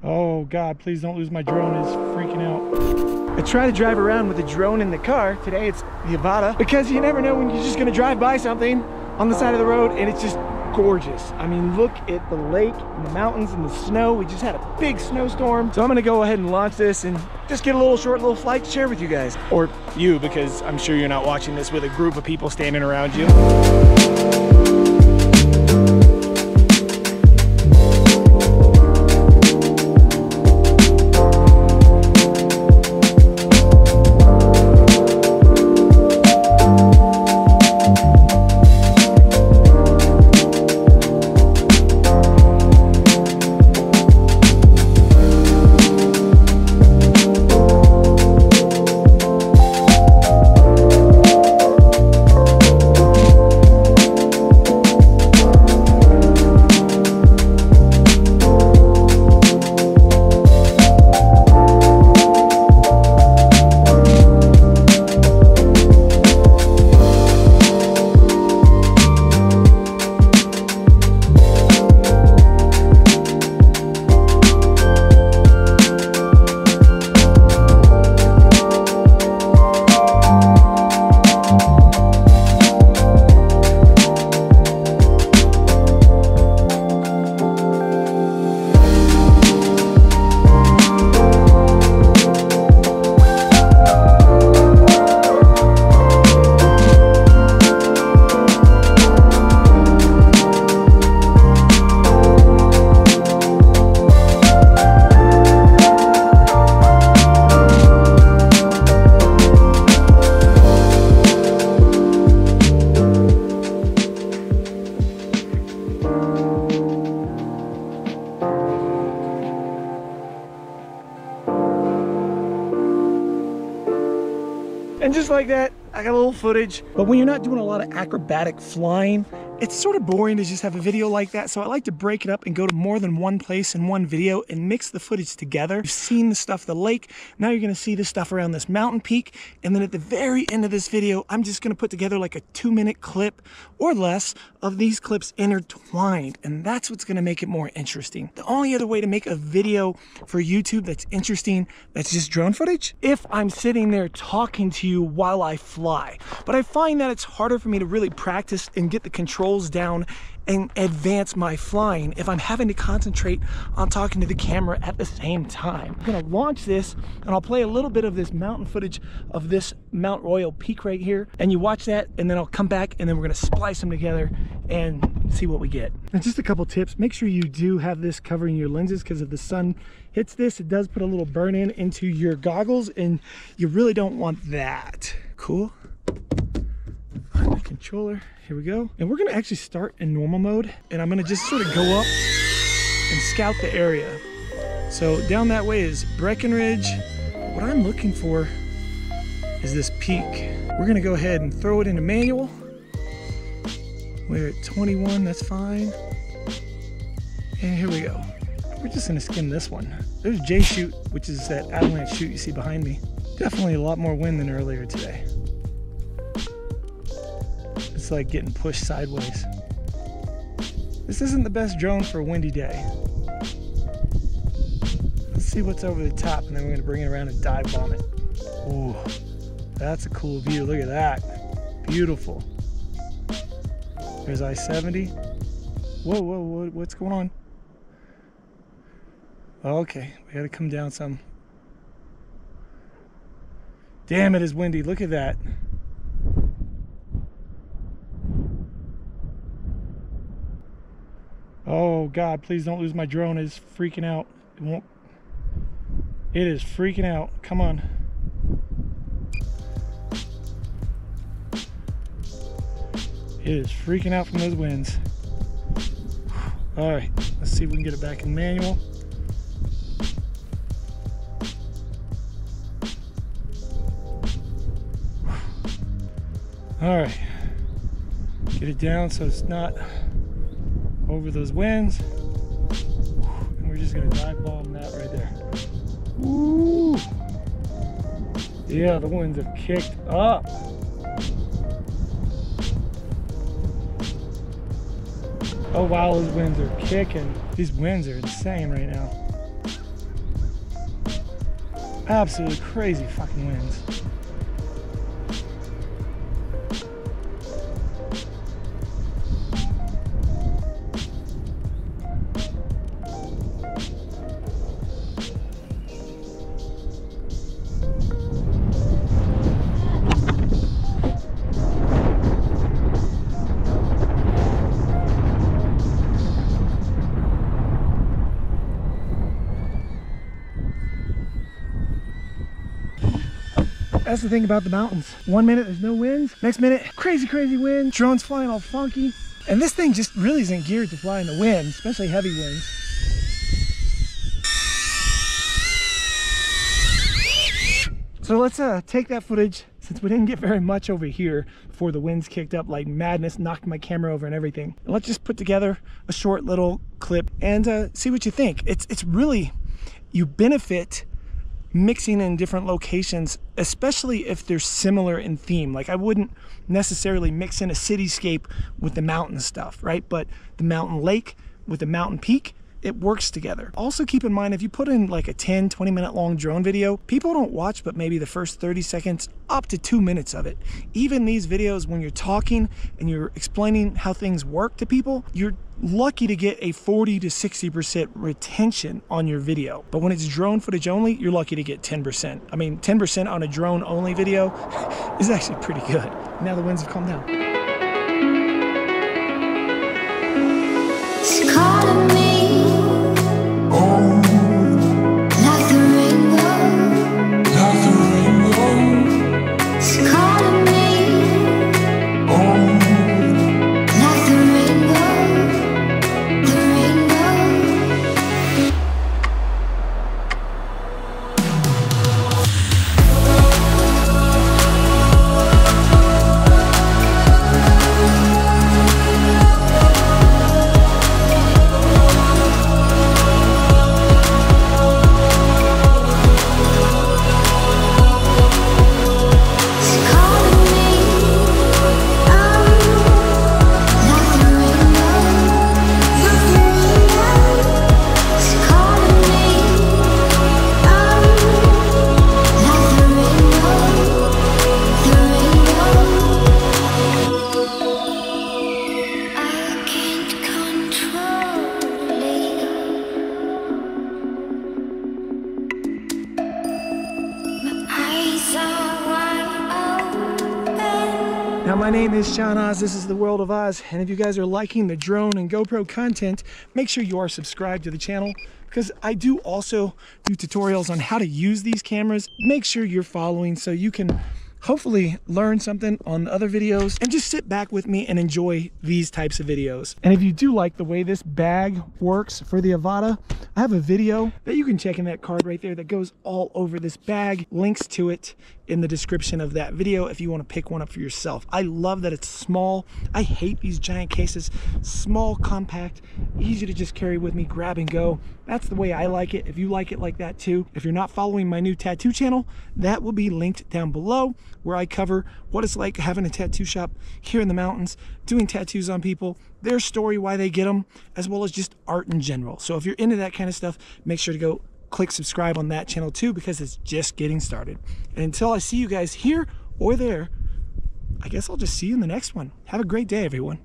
Oh God, please don't lose my drone. It's freaking out. I try to drive around with the drone in the car. Today it's the Avata, because you never know when you're just gonna drive by something on the side of the road and it's just gorgeous. I mean, look at the lake and the mountains and the snow. We just had a big snowstorm. So I'm gonna go ahead and launch this and just get a little short little flight to share with you guys. Or you, because I'm sure you're not watching this with a group of people standing around you. And just like that, I got a little footage. But when you're not doing a lot of acrobatic flying, it's sort of boring to just have a video like that. So I like to break it up and go to more than one place in one video and mix the footage together. You've seen the stuff, the lake. Now you're gonna see the stuff around this mountain peak. And then at the very end of this video, I'm just gonna put together like a 2-minute clip or less of these clips intertwined. And that's what's gonna make it more interesting. The only other way to make a video for YouTube that's interesting, that's just drone footage, if I'm sitting there talking to you while I fly. But I find that it's harder for me to really practice and get the controls down and advance my flying if I'm having to concentrate on talking to the camera at the same time. I'm gonna launch this and I'll play a little bit of this mountain footage of this Mount Royal peak right here, and you watch that, and then I'll come back and then we're gonna splice them together and see what we get. And just a couple tips: make sure you do have this covering your lenses, because if the sun hits this, it does put a little burn in into your goggles, and you really don't want that. Cool. Find the controller. Here we go. And we're gonna actually start in normal mode, and I'm gonna just sort of go up and scout the area. So down that way is Breckenridge. What I'm looking for is this peak. We're gonna go ahead and throw it into manual. We're at 21, that's fine. And here we go. We're just gonna skim this one. There's J Chute, which is that avalanche chute you see behind me. Definitely a lot more wind than earlier today. It's like getting pushed sideways. This isn't the best drone for a windy day. Let's see what's over the top, and then we're gonna bring it around and dive bomb it. Ooh, that's a cool view. Look at that. Beautiful. There's I-70. Whoa, whoa, whoa, what's going on? Okay, we gotta come down some. Damn, it is windy. Look at that. Oh God, please don't lose my drone. It's freaking out. It won't. It is freaking out. Come on. It is freaking out from those winds. All right, let's see if we can get it back in manual. All right, get it down so it's not over those winds, and we're just gonna dive bomb that right there. Woo! Yeah, the winds have kicked up. Oh wow, those winds are kicking. These winds are insane right now. Absolutely crazy fucking winds. That's the thing about the mountains. 1 minute there's no winds, next minute crazy wind, drones flying all funky. And this thing just really isn't geared to fly in the wind, especially heavy winds. So let's take that footage, since we didn't get very much over here before the winds kicked up like madness, knocked my camera over and everything. And let's just put together a short little clip and see what you think. It's really, you benefit mixing in different locations, especially if they're similar in theme. Like I wouldn't necessarily mix in a cityscape with the mountain stuff, right? But the mountain lake with the mountain peak, it works together. Also keep in mind, if you put in like a 10-20 minute long drone video, people don't watch but maybe the first 30 seconds up to 2 minutes of it. Even these videos, when you're talking and you're explaining how things work to people, you're lucky to get a 40 to 60% retention on your video. But when it's drone footage only, you're lucky to get 10%. I mean, 10% on a drone only video is actually pretty good. Now the winds have calmed down. It's calling me. Like the rainbow, like the rainbow. It's calling me. Like the rainbow, the Now my name is WorldofOzz, this is the World of Oz, and if you guys are liking the drone and GoPro content, make sure you are subscribed to the channel, because I do also do tutorials on how to use these cameras. Make sure you're following so you can hopefully learn something on other videos and just sit back with me and enjoy these types of videos. And if you do like the way this bag works for the Avata, I have a video that you can check in that card right there that goes all over this bag. Links to it in the description of that video if you want to pick one up for yourself. I love that it's small. I hate these giant cases. Small, compact, easy to just carry with me, grab and go. That's the way I like it. If you like it like that too. If you're not following my new tattoo channel, that will be linked down below, where I cover what it's like having a tattoo shop here in the mountains, doing tattoos on people, their story, why they get them, as well as just art in general. So if you're into that kind of stuff, make sure to go click subscribe on that channel too, because it's just getting started. And until I see you guys here or there, I guess I'll just see you in the next one. Have a great day, everyone.